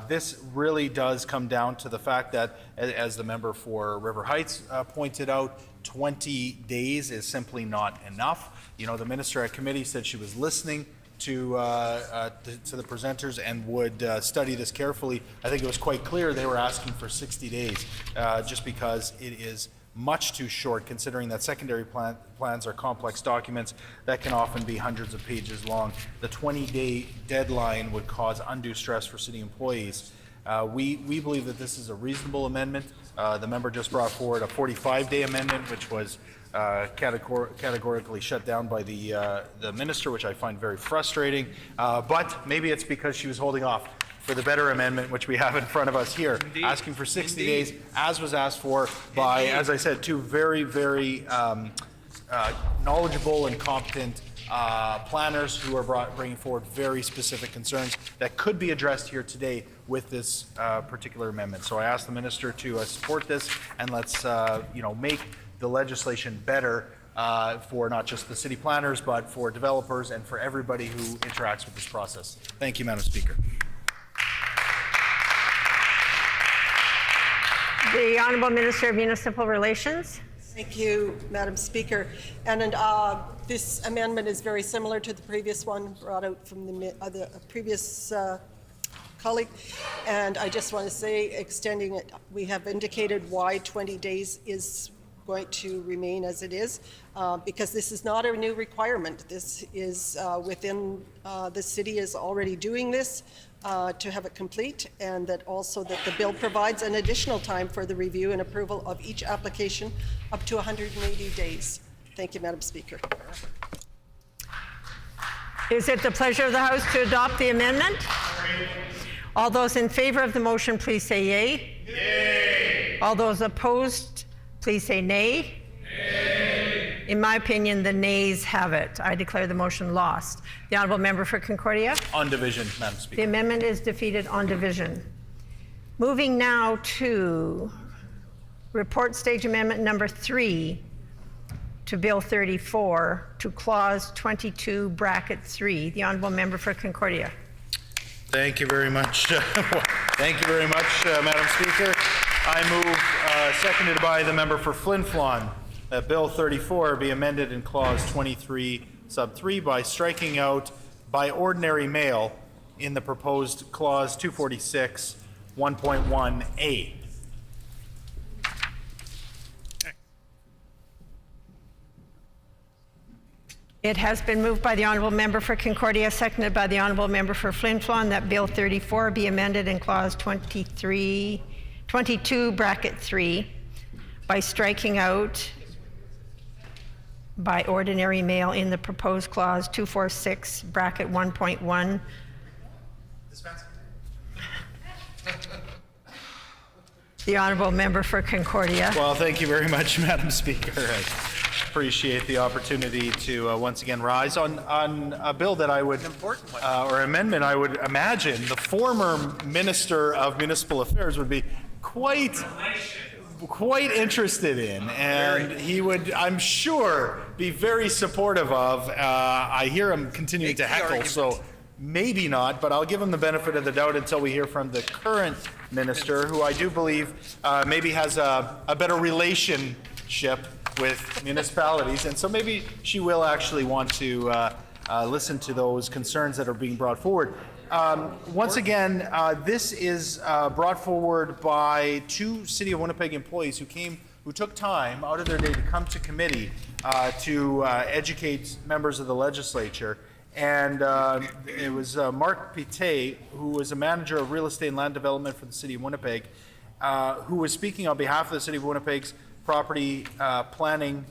This really does come down to the fact that, as the member for River Heights pointed out, 20 days is simply not enough. The minister at committee said she was listening to the presenters and would study this carefully. I think it was quite clear they were asking for 60 days just because it is much too short, considering that secondary plans are complex documents that can often be hundreds of pages long. The 20-day deadline would cause undue stress for city employees. We believe that this is a reasonable amendment. The member just brought forward a 45-day amendment, which was categorically shut down by the minister, which I find very frustrating. But maybe it's because she was holding off for the better amendment, which we have in front of us here, asking for 60 days, as was asked for by, as I said, two very, very knowledgeable and competent planners who are bringing forward very specific concerns that could be addressed here today with this particular amendment. So I ask the minister to support this, and let's make the legislation better for not just the city planners, but for developers and for everybody who interacts with this process. Thank you, Madam Speaker. The Honourable Minister of Municipal Relations. Thank you, Madam Speaker. And this amendment is very similar to the previous one brought out from the previous colleague. And I just want to say, extending it, we have indicated why 20 days is going to remain as it is, because this is not a new requirement. This is within, the city is already doing this to have it complete, and that also that the bill provides an additional time for the review and approval of each application up to 180 days. Thank you, Madam Speaker. Is it the pleasure of the House to adopt the amendment? All those in favor of the motion, please say yea. Yay. All those opposed, please say nay. Nay. In my opinion, the nays have it. I declare the motion lost. The Honourable Member for Concordia. On division, Madam Speaker. The amendment is defeated on division. Moving now to report stage amendment number 3 to Bill 34 to clause 22 bracket 3. The Honourable Member for Concordia. Thank you very much. Thank you very much, Madam Speaker. I move, seconded by the member for Flin Flon, that Bill 34 be amended in clause 23 sub 3 by striking out by ordinary mail in the proposed clause 246 1.1a. It has been moved by the Honourable Member for Concordia, seconded by the Honourable Member for Flin Flon, that Bill 34 be amended in clause 22 bracket 3 by striking out by ordinary mail in the proposed clause 246 bracket 1.1. The Honourable Member for Concordia. Well, thank you very much, Madam Speaker. I appreciate the opportunity to once again rise on a bill that I would, or amendment I would imagine the former Minister of Municipal Affairs would be quite interested in, and he would, I'm sure, be very supportive of. I hear him continuing to heckle, so maybe not, but I'll give him the benefit of the doubt until we hear from the current minister, who I do believe maybe has a better relationship with municipalities, and so maybe she will actually want to listen to those concerns that are being brought forward. Once again, this is brought forward by 2 City of Winnipeg employees who took time out of their day to come to committee to educate members of the legislature. And it was Mark Pité, who was a manager of real estate and land development for the City of Winnipeg, who was speaking on behalf of the City of Winnipeg's property planning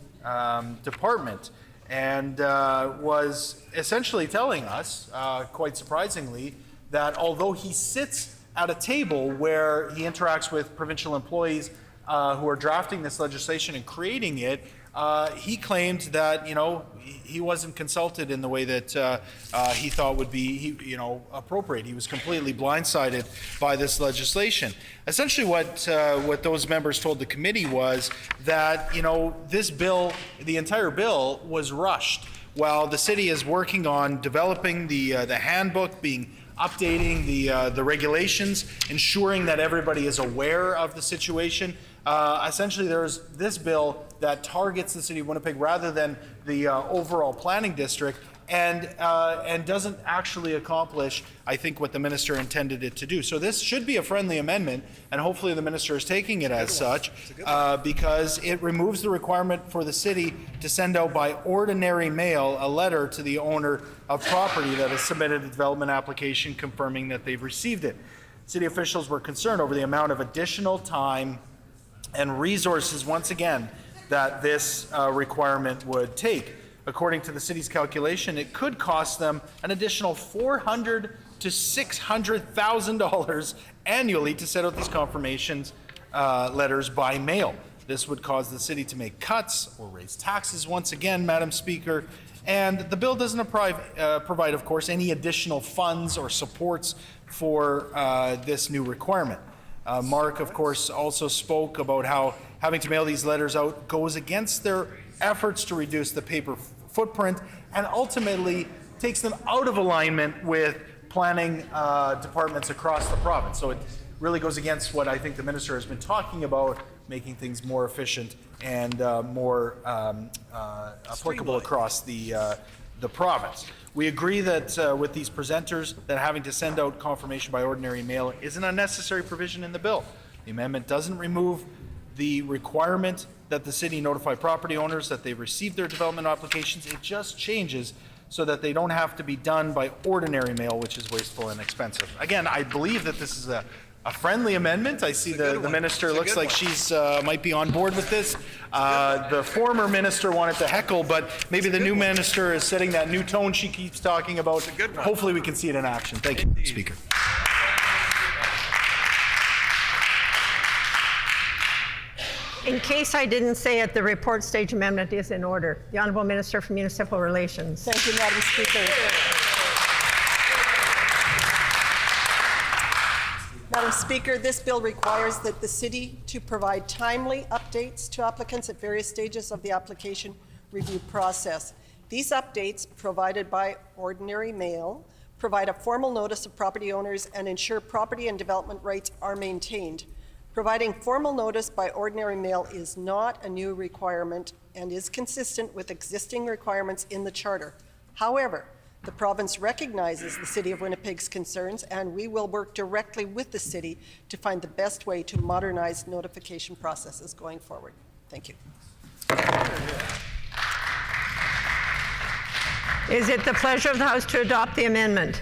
department, and was essentially telling us, quite surprisingly, that although he sits at a table where he interacts with provincial employees who are drafting this legislation and creating it, he claimed that, he wasn't consulted in the way that he thought would be, appropriate. He was completely blindsided by this legislation. Essentially, what those members told the committee was that, this bill, the entire bill, was rushed while the city is working on developing the handbook, updating the regulations, ensuring that everybody is aware of the situation. Essentially, there's this bill that targets the City of Winnipeg rather than the overall planning district, and doesn't actually accomplish, I think, what the minister intended it to do. So this should be a friendly amendment, and hopefully the minister is taking it as such, because it removes the requirement for the city to send out by ordinary mail a letter to the owner of property that has submitted a development application confirming that they've received it. City officials were concerned over the amount of additional time and resources, once again, that this requirement would take. According to the city's calculation, it could cost them an additional $400,000 to $600,000 annually to set out these confirmations letters by mail. This would cause the city to make cuts or raise taxes once again, Madam Speaker. And the bill doesn't provide, of course, any additional funds or supports for this new requirement. Mark, of course, also spoke about how having to mail these letters out goes against their efforts to reduce the paper footprint and ultimately takes them out of alignment with planning departments across the province. So it really goes against what I think the minister has been talking about, making things more efficient and more applicable across the province. We agree that with these presenters that having to send out confirmation by ordinary mail is an unnecessary provision in the bill. The amendment doesn't remove the requirement that the city notify property owners that they've received their development applications. It just changes so that they don't have to be done by ordinary mail, which is wasteful and expensive. Again, I believe that this is a friendly amendment. I see the minister looks like she's might be on board with this. The former minister wanted to heckle, but maybe the new minister is setting that new tone she keeps talking about. Hopefully we can see it in action. Thank you, Speaker. In case I didn't say it, the report stage amendment is in order. The Honourable Minister for Municipal Relations. Thank you, Madam Speaker. Madam Speaker, this bill requires that the city to provide timely updates to applicants at various stages of the application review process. These updates, provided by ordinary mail, provide a formal notice of property owners and ensure property and development rights are maintained. Providing formal notice by ordinary mail is not a new requirement and is consistent with existing requirements in the Charter. However, the province recognizes the City of Winnipeg's concerns, and we will work directly with the city to find the best way to modernize notification processes going forward. Thank you. Is it the pleasure of the House to adopt the amendment?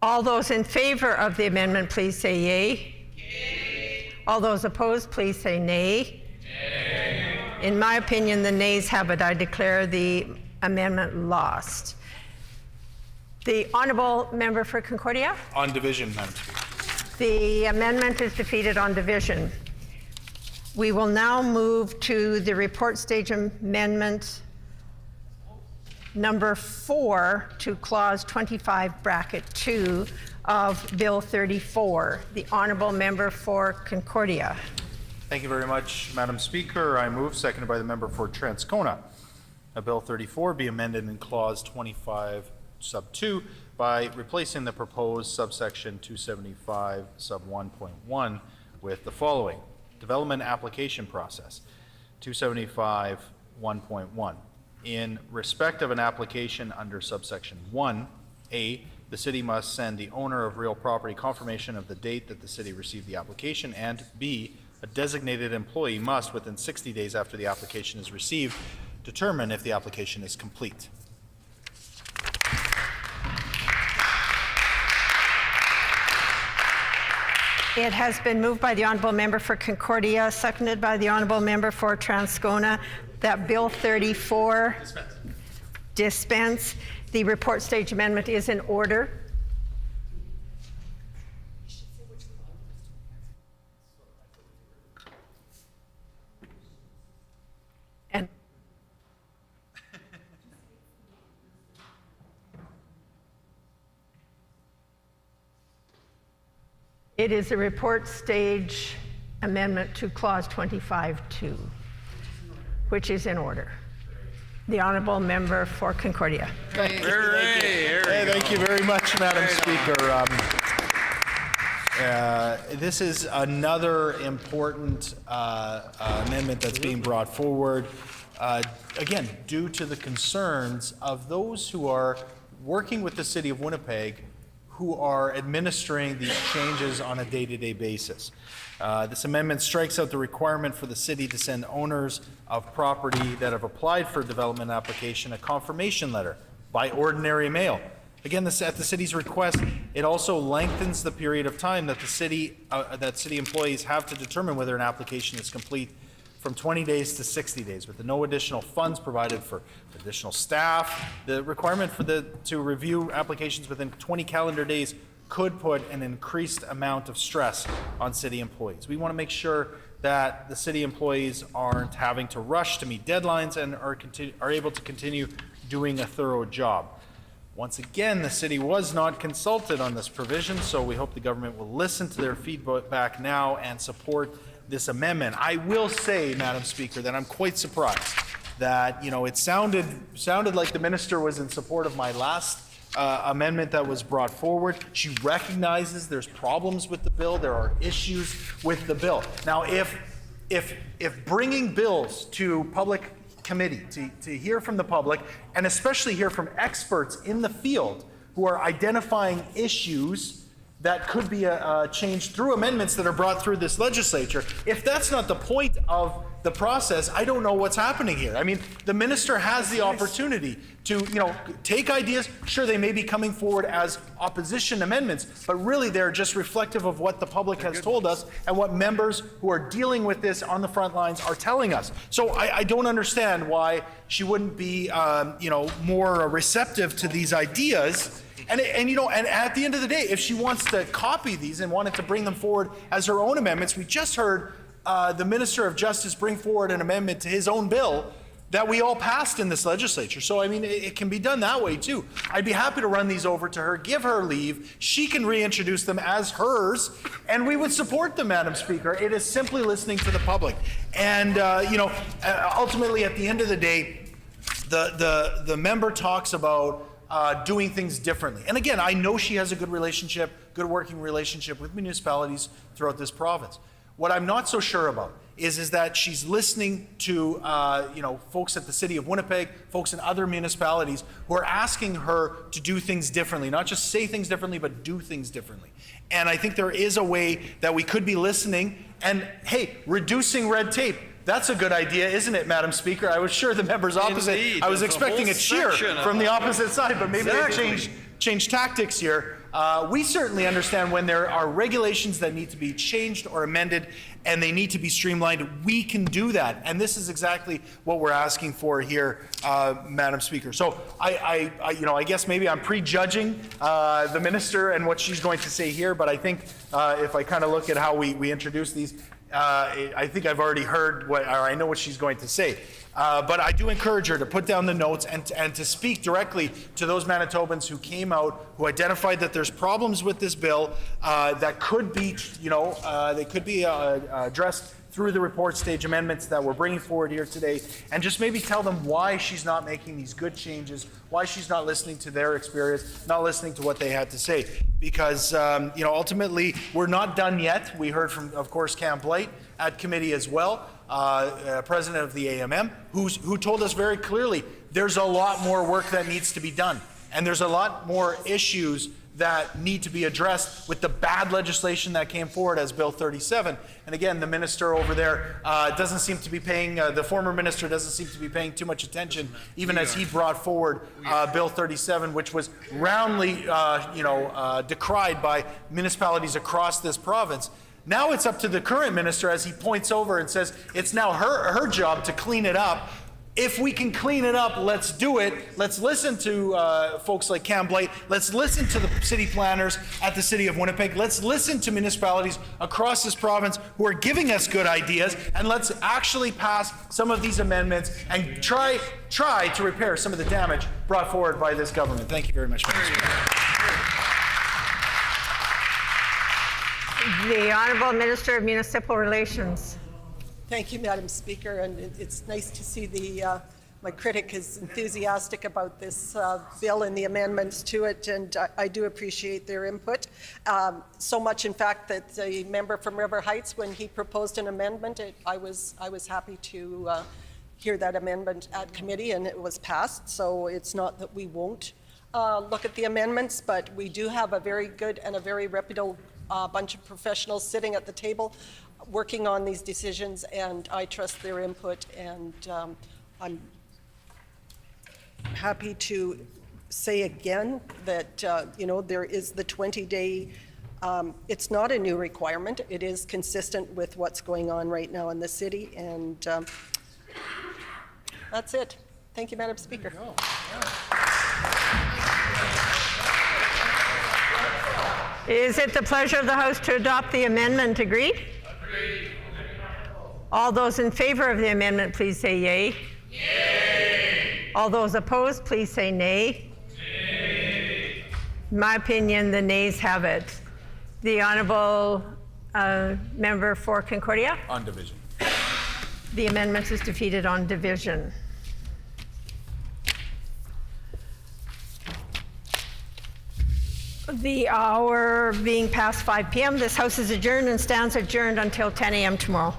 All those in favor of the amendment, please say yea. Yea. All those opposed, please say nay. Nay. In my opinion, the nays have it. I declare the amendment lost. The Honourable Member for Concordia? On division, Madam Speaker. The amendment is defeated on division. We will now move to the report stage amendment number 4 to clause 25 bracket 2 of Bill 34. The Honourable Member for Concordia. Thank you very much, Madam Speaker. I move, seconded by the member for Transcona, Bill 34 be amended in clause 25 sub 2 by replacing the proposed subsection 275 sub 1.1 with the following. Development application process 275 1.1. In respect of an application under subsection 1A, the city must send the owner of real property confirmation of the date that the city received the application, and B, a designated employee must, within 60 days after the application is received, determine if the application is complete. It has been moved by the Honourable Member for Concordia, seconded by the Honourable Member for Transcona, that Bill 34 dispense. The report stage amendment is in order. And it is a report stage amendment to clause 25.2, which is in order. The Honourable Member for Concordia. Thank you very much, Madam Speaker. This is another important amendment that's being brought forward, again, due to the concerns of those who are working with the City of Winnipeg who are administering these changes on a day-to-day basis. This amendment strikes out the requirement for the city to send owners of property that have applied for a development application a confirmation letter by ordinary mail. Again, this at the city's request. It also lengthens the period of time that the city employees have to determine whether an application is complete from 20 days to 60 days, with no additional funds provided for additional staff. The requirement to review applications within 20 calendar days could put an increased amount of stress on city employees. We want to make sure that the city employees aren't having to rush to meet deadlines and are able to continue doing a thorough job. Once again, the city was not consulted on this provision, so we hope the government will listen to their feedback now and support this amendment. I will say, Madam Speaker, that I'm quite surprised that, it sounded like the minister was in support of my last amendment that was brought forward. She recognizes there's problems with the bill. There are issues with the bill. Now, if bringing bills to public committee to hear from the public, and especially hear from experts in the field who are identifying issues that could be changed through amendments that are brought through this legislature, if that's not the point of the process, I don't know what's happening here. I mean, the minister has the opportunity to, take ideas. Sure, they may be coming forward as opposition amendments, but really they're just reflective of what the public has told us and what members who are dealing with this on the front lines are telling us. So I don't understand why she wouldn't be, more receptive to these ideas. And at the end of the day, if she wants to copy these and wanted to bring them forward as her own amendments, we just heard the Minister of Justice bring forward an amendment to his own bill that we all passed in this legislature. So, I mean, it can be done that way, too. I'd be happy to run these over to her, give her leave. She can reintroduce them as hers, and we would support them, Madam Speaker. It is simply listening to the public. And, ultimately, at the end of the day, the member talks about doing things differently. And again, I know she has a good working relationship with municipalities throughout this province. What I'm not so sure about is that she's listening to folks at the City of Winnipeg, folks in other municipalities who are asking her to do things differently, not just say things differently, but do things differently. And I think there is a way that we could be listening and, hey, reducing red tape. That's a good idea, isn't it, Madam Speaker? I was sure the members opposite. Indeed. I was There's a expecting whole a cheer section from the of- opposite side, but maybe Exactly. they changed tactics here. We certainly understand when there are regulations that need to be changed or amended and they need to be streamlined. We can do that, and this is exactly what we're asking for here, Madam Speaker. So I guess maybe I'm prejudging the minister and what she's going to say here, but I think if I kind of look at how we introduce these, I think I've already heard or I know what she's going to say. But I do encourage her to put down the notes and to speak directly to those Manitobans who came out, who identified that there's problems with this bill that could be, they could be addressed through the report stage amendments that we're bringing forward here today, and just maybe tell them why she's not making these good changes, why she's not listening to their experience, not listening to what they had to say. Because, ultimately, we're not done yet. We heard from, of course, Cam Blight at committee as well, president of the AMM, who told us very clearly there's a lot more work that needs to be done. And there's a lot more issues that need to be addressed with the bad legislation that came forward as Bill 37. And again, the minister over there doesn't seem to be paying, the former minister doesn't seem to be paying too much attention, even as he brought forward Bill 37, which was roundly, decried by municipalities across this province. Now it's up to the current minister as he points over and says it's now her job to clean it up. If we can clean it up, let's do it. Let's listen to folks like Cam Blight. Let's listen to the city planners at the City of Winnipeg. Let's listen to municipalities across this province who are giving us good ideas, and let's actually pass some of these amendments and try to repair some of the damage brought forward by this government. Thank you very much, Mr. Speaker. The Honourable Minister of Municipal Relations. Thank you, Madam Speaker, and it's nice to see my critic is enthusiastic about this bill and the amendments to it, and I do appreciate their input. So much, in fact, that the member from River Heights, when he proposed an amendment, I was happy to hear that amendment at committee, and it was passed. So it's not that we won't look at the amendments, but we do have a very good and a very reputable bunch of professionals sitting at the table working on these decisions, and I trust their input, and I'm happy to say again that there is the 20-day, it's not a new requirement. It is consistent with what's going on right now in the city, and that's it. Thank you, Madam Speaker. Is it the pleasure of the House to adopt the amendment? Agreed? Agreed. All those in favor of the amendment, please say yea. Yay. All those opposed, please say nay. Nay. In my opinion, the nays have it. The honourable member for Concordia? On division. The amendment is defeated on division. The hour being past 5 p.m., this House is adjourned and stands adjourned until 10 a.m. tomorrow.